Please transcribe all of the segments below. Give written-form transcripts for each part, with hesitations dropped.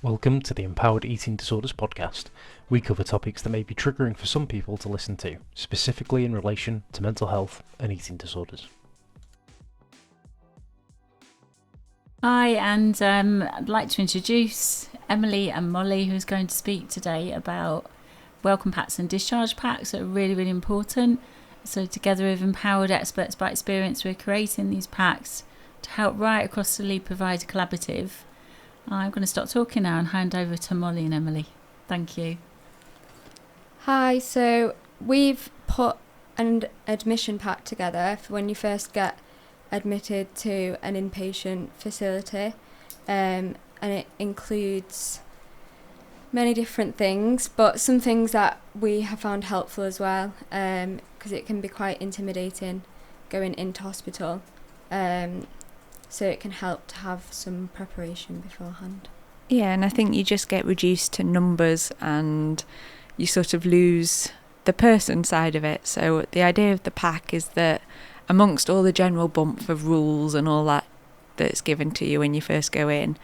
Welcome to the Empowered Eating Disorders podcast. We cover topics that may be triggering for some people to listen to, specifically in relation to mental health and eating disorders. Hi, and I'd like to introduce Emily and Molly, who's going to speak today about welcome packs and discharge packs that are really, really important. So together with Empowered Experts by Experience, we're creating these packs to help right across the Lead Provider Collaborative. I'm going to stop talking now and hand over to Molly and Emily. Thank you. Hi, so we've put an admission pack together for when you first get admitted to an inpatient facility, and it includes many different things, but some things that we have found helpful as well, because it can be quite intimidating going into hospital. So it can help to have some preparation beforehand. Yeah, and I think you just get reduced to numbers and you sort of lose the person side of it. So the idea of the pack is that amongst all the general bump of rules and all that that's given to you when you first go in,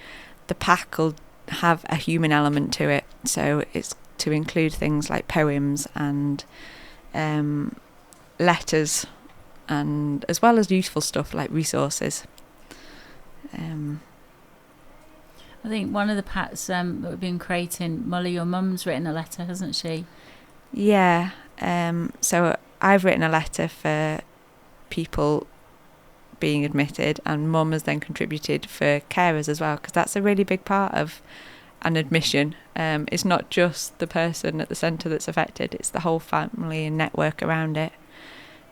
the pack will have a human element to it. So it's to include things like poems and letters, and as well as useful stuff like resources. I think one of the packs that we've been creating, Molly, your mum's written a letter, hasn't she? Yeah, so I've written a letter for people being admitted, and Mum has then contributed for carers as well, because that's a really big part of an admission. It's not just the person at the centre that's affected, it's the whole family and network around it.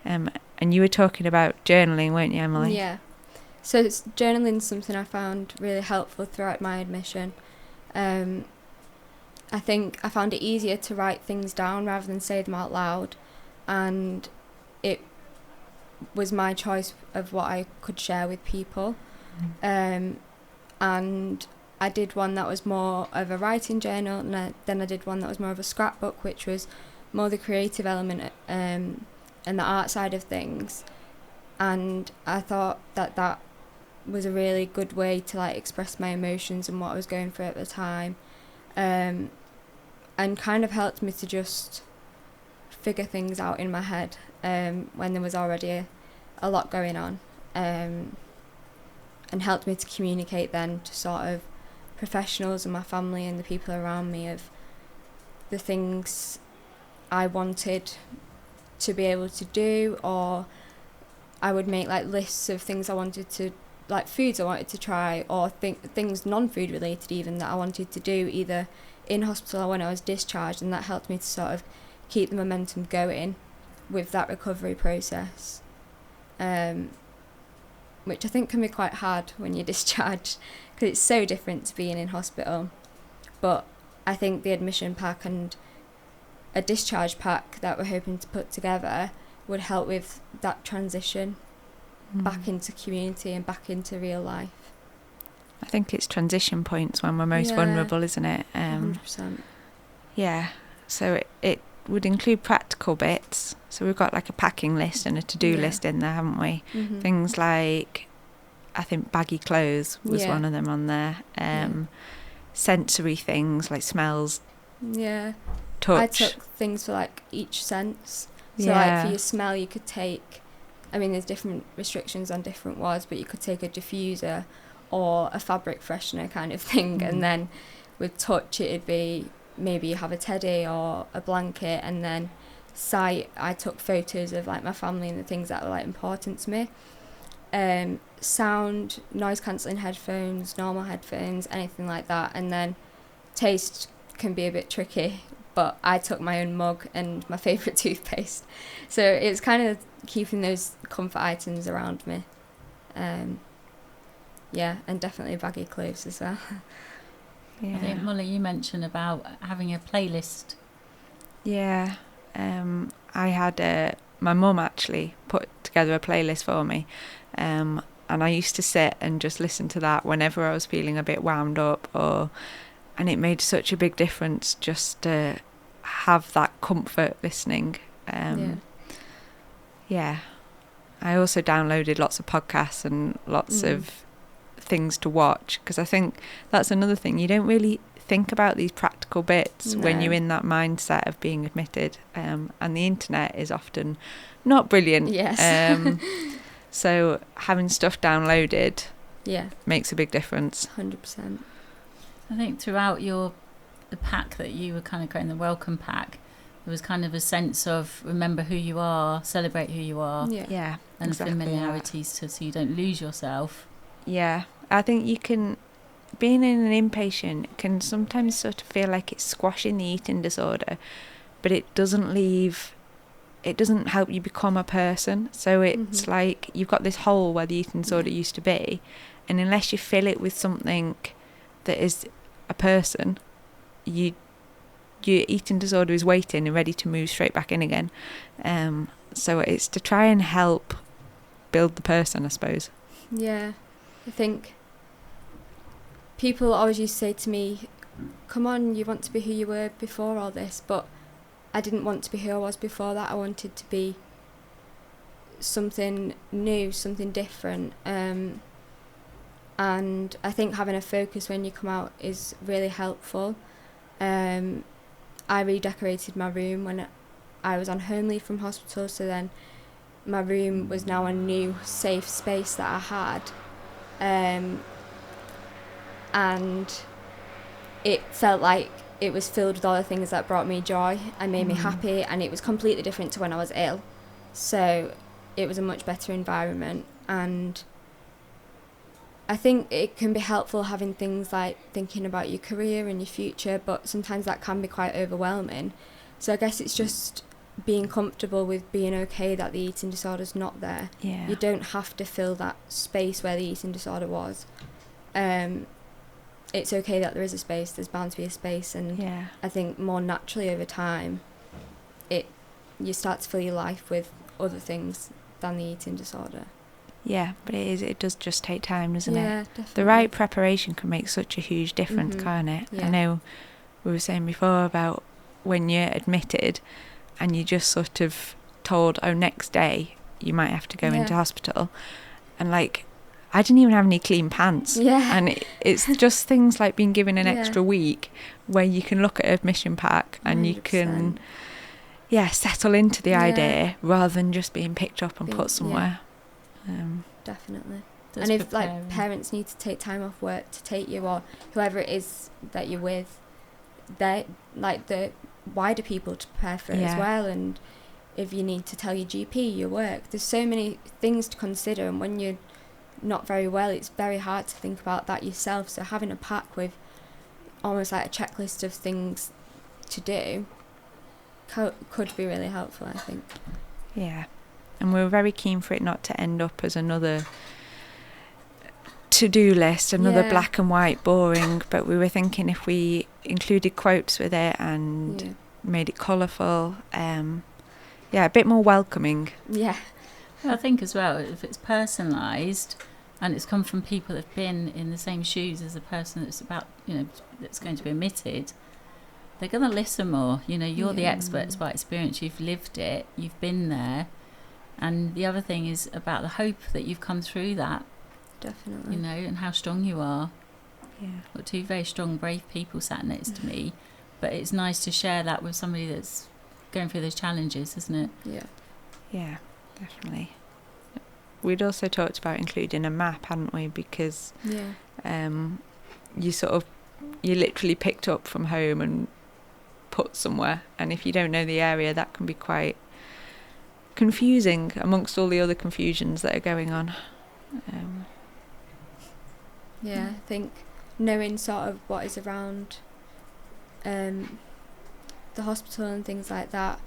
And you were talking about journaling, weren't you, Emily? Yeah. So journaling is something I found really helpful throughout my admission. I think I found it easier to write things down rather than say them out loud, and it was my choice of what I could share with people. And I did one that was more of a writing journal, and then I did one that was more of a scrapbook, which was more the creative element and the art side of things. And I thought that was a really good way to express my emotions and what I was going through at the time, and kind of helped me to just figure things out in my head when there was already a lot going on, and helped me to communicate then to sort of professionals and my family and the people around me of the things I wanted to be able to do, or I would make lists of things I wanted to, foods I wanted to try, or things non-food related even that I wanted to do either in hospital or when I was discharged, and that helped me to sort of keep the momentum going with that recovery process, which I think can be quite hard when you're discharged because it's so different to being in hospital. But I think the admission pack and a discharge pack that we're hoping to put together would help with that transition back into community and back into real life. I think it's transition points when we're most vulnerable, isn't it? 100%. Yeah, so it would include practical bits. So we've got a packing list and a to-do list in there, haven't we? Mm-hmm. Things like, I think baggy clothes was one of them on there. Sensory things like smells, touch. I took things for each sense. So for your smell you could take, there's different restrictions on different wards, but you could take a diffuser or a fabric freshener kind of thing, and then with touch it'd be maybe you have a teddy or a blanket, and then sight, I took photos of my family and the things that were important to me. Sound, noise cancelling headphones, normal headphones, anything like that. And then taste can be a bit tricky, but I took my own mug and my favourite toothpaste. So it was kind of keeping those comfort items around me. And definitely baggy clothes as well. I think, Molly, you mentioned about having a playlist. Yeah, I had my mum actually put together a playlist for me, and I used to sit and just listen to that whenever I was feeling a bit wound up, and it made such a big difference just to have that comfort listening. I also downloaded lots of podcasts and lots of things to watch, because I think that's another thing. You don't really think about these practical bits when No. you're in that mindset of being admitted, and the internet is often not brilliant. Yes. So having stuff downloaded Yeah, makes a big difference. 100%. I think throughout the pack that you were kind of creating, the welcome pack, there was kind of a sense of remember who you are, celebrate who you are, Yeah. and exactly that. familiarities so you don't lose yourself. Yeah, I think you can, being in an inpatient can sometimes sort of feel like it's squashing the eating disorder, but it doesn't help you become a person. So it's like you've got this hole where the eating disorder used to be, and unless you fill it with something that is a person, your eating disorder is waiting and ready to move straight back in again. So it's to try and help build the person, I suppose. Yeah, I think people always used to say to me, come on, you want to be who you were before all this, but I didn't want to be who I was before that. I wanted to be something new, something different, and I think having a focus when you come out is really helpful. I redecorated my room when I was on home leave from hospital, so then my room was now a new safe space that I had, and it felt like it was filled with all the things that brought me joy and made me happy, and it was completely different to when I was ill, so it was a much better environment. And I think it can be helpful having things like thinking about your career and your future, but sometimes that can be quite overwhelming. So I guess it's just being comfortable with being okay that the eating disorder's not there. Yeah. You don't have to fill that space where the eating disorder was. It's okay that there is a space, there's bound to be a space, and I think more naturally over time, you start to fill your life with other things than the eating disorder. Yeah, but it does just take time, doesn't it? Definitely. The right preparation can make such a huge difference, can't it? Yeah. I know we were saying before about when you're admitted and you're just sort of told, oh, next day you might have to go into hospital. And like, I didn't even have any clean pants. Yeah. And it's just things like being given an extra week where you can look at an admission pack and 100%. You can settle into the idea rather than just being picked up and put somewhere. Definitely. That's and if preparing. like parents need to take time off work to take you, or whoever it is that you're with, they're like the wider people to prepare for it as well. And if you need to tell your GP your work, there's so many things to consider, and when you're not very well, it's very hard to think about that yourself. So having a pack with almost like a checklist of things to do could be really helpful, I think. Yeah. And we were very keen for it not to end up as another to-do list, another black and white boring, but we were thinking if we included quotes with it and made it colourful, a bit more welcoming. Yeah. Well, I think as well, if it's personalised and it's come from people that have been in the same shoes as the person that's that's going to be admitted, they're going to listen more. You're the experts by experience. You've lived it. You've been there. And the other thing is about the hope that you've come through that. Definitely. And how strong you are. Yeah. Got two very strong, brave people sat next to me. But it's nice to share that with somebody that's going through those challenges, isn't it? Yeah. Yeah, definitely. We'd also talked about including a map, hadn't we? Because you literally picked up from home and put somewhere. And if you don't know the area, that can be quite confusing amongst all the other confusions that are going on. I think knowing sort of what is around the hospital and things like that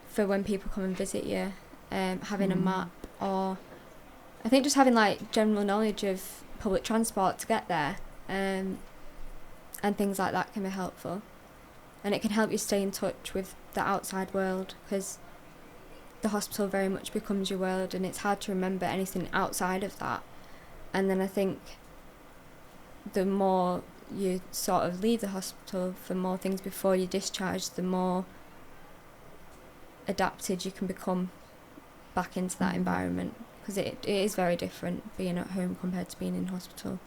for when people come and visit you, having a map, or I think just having like general knowledge of public transport to get there, and things like that can be helpful, and it can help you stay in touch with the outside world, because the hospital very much becomes your world, and it's hard to remember anything outside of that. And then I think the more you sort of leave the hospital for more things before you discharge, the more adapted you can become back into that environment, because it is very different being at home compared to being in hospital.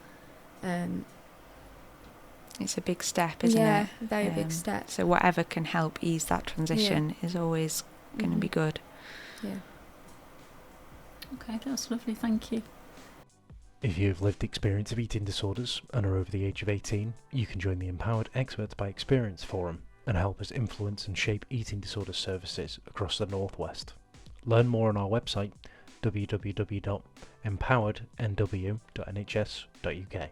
It's a big step, isn't it? Yeah, very big step. So whatever can help ease that transition is always going to be good. Yeah. Okay, that's lovely, thank you. If you have lived experience of eating disorders and are over the age of 18, you can join the Empowered Experts by Experience Forum and help us influence and shape eating disorder services across the Northwest. Learn more on our website www.empowerednw.nhs.uk.